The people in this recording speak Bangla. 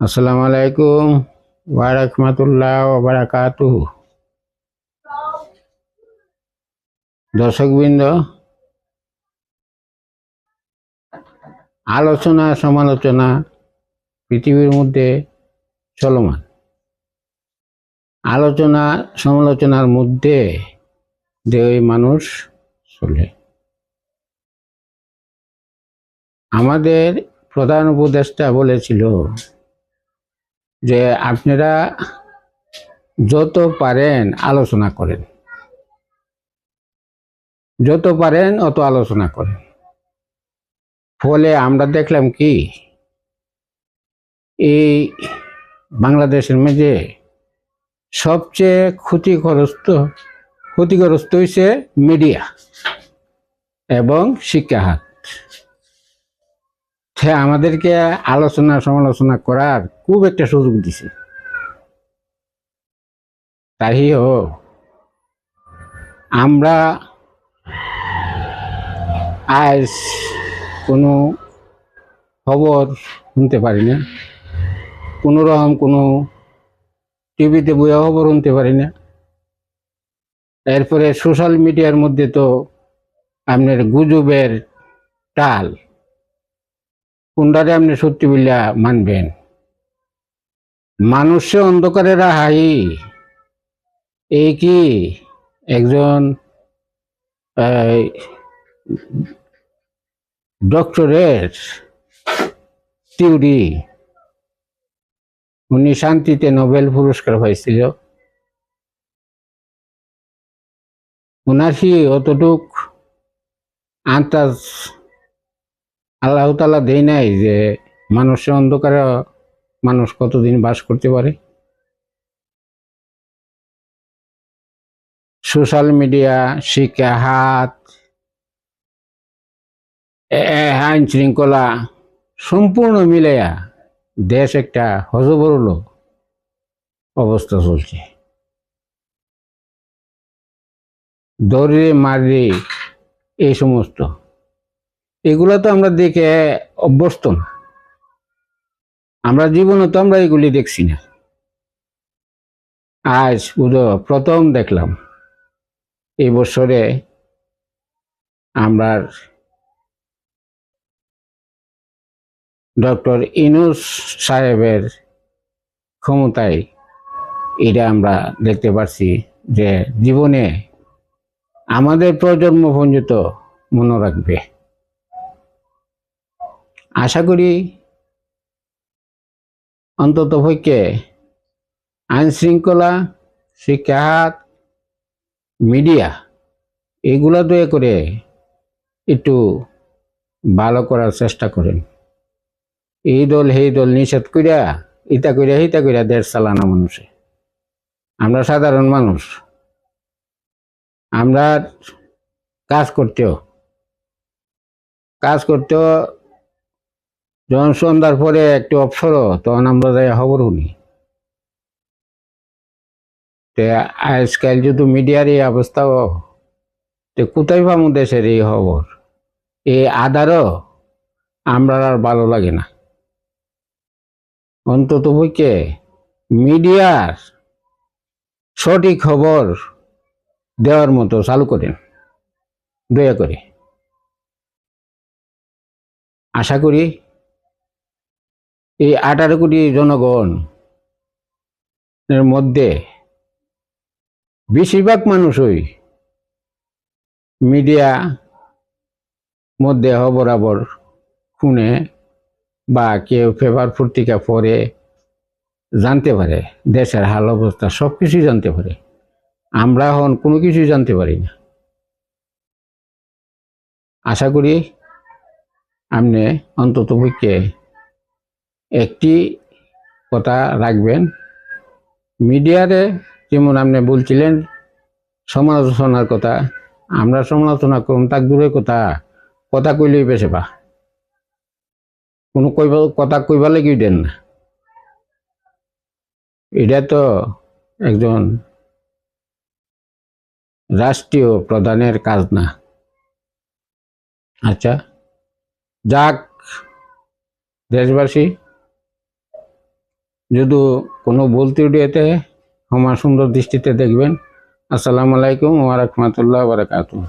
আসসালামু আলাইকুম ওয়া রাহমাতুল্লাহি ওয়া বারাকাতুহু। দর্শকবৃন্দ, আলোচনা সমালোচনা পৃথিবীর মধ্যে চলমান। আলোচনা সমালোচনার মধ্যে দিয়ে মানুষ চলে। আমাদের প্রধান উপদেষ্টা বলেছিল যে আপনারা যত পারেন আলোচনা করেন, যত পারেন অত আলোচনা করেন। ফলে আমরা দেখলাম কি, এই বাংলাদেশের মধ্যে সবচেয়ে ক্ষতিগ্রস্ত হয়েছে মিডিয়া এবং শিক্ষা খাত। সে আমাদেরকে আলোচনা সমালোচনা করার খুব একটা সুযোগ দিছে। তাইও আমরা আজ কোনো খবর শুনতে পারি না, কোনো রকম কোনো টিভিতে বইয়া খবর শুনতে পারি না। এরপরে সোশ্যাল মিডিয়ার মধ্যে তো আপনার গুজবের টাল, কোনটারে আপনি সত্যি বলিয়া মানবেন? মানুষে অন্ধকারে রাহাই এই কি একজন ডক্টরের থিওরি, উনি শান্তিতে নোবেল পুরস্কার পাইছিল। ওনার কি অতটুক আন্দাজ আল্লাহ তাআলা দেয় নাই যে মানুষের অন্ধকারে মানুষ কতদিন বাস করতে পারে? সোশ্যাল মিডিয়া, শিক্ষা খাত, আইন শৃঙ্খলা সম্পূর্ণ মিলাইয়া দেশ একটা হযবরল অবস্থা চলছে। দৌড়ে মারি এই সমস্ত, এগুলো তো আমরা দেখে অভ্যস্ত না। আমরা জীবনে তো আমরা এগুলি দেখছি না। আজ প্রথম দেখলাম এই বছরে আমরা ডক্টর ইউনূস সাহেবের ক্ষমতায় এটা আমরা দেখতে পাচ্ছি যে জীবনে আমাদের প্রজন্ম পর্যন্ত মনে রাখবে। আশা করি অন্তত পক্ষে আইন শৃঙ্খলা, শিক্ষা খাত, মিডিয়া এগুলা দয়া করে একটু ভালো করার চেষ্টা করেন। এই দল সেই দল নিষেধ করিয়া ইতা করিয়া দেশ চালানো মানুষে। আমরা সাধারণ মানুষ, আমরা কাজ করতেও যখন সন্ধ্যার পরে একটু অবসর, তখন আমরা যাই খবর শুনি। আজকাল যদি মিডিয়ার এই অবস্থাও, কোথায় পাবো দেশের এই খবর? এই আধারও আমরা আর ভালো লাগে না। অন্তত পক্ষে মিডিয়ার সঠিক খবর দেওয়ার মতো চালু করেন দয়া করে। আশা করি এই 18 কোটি জনগণ এর মধ্যে বেশিরভাগ মানুষই মিডিয়া মধ্যে বরাবর শুনে বা কেউ পেপার পত্রিকা পড়ে জানতে পারে, দেশের হাল অবস্থা সবকিছুই জানতে পারে। আমরা এখন কোনো কিছুই জানতে পারি না। আশা করি আপনি অন্তত পক্ষে একটি কথা রাখবেন, মিডিয়ারে যেমন আপনি বলছিলেন সমালোচনার কথা, আমরা সমালোচনা করুন তাক দূরের কথা কইলেই বেশে বা কোনো কথা কইবা লাগি দেন না। এটা তো একজন রাষ্ট্রীয় প্রধানের কাজ না। আচ্ছা যাক, দেশবাসী যদি কোনো বলতে উঠিয়েতে ক্ষমা সুন্দর দৃষ্টিতে দেখবেন। আসসালামু আলাইকুম ওয়া রাহমাতুল্লাহি ওয়া বারাকাতুহু।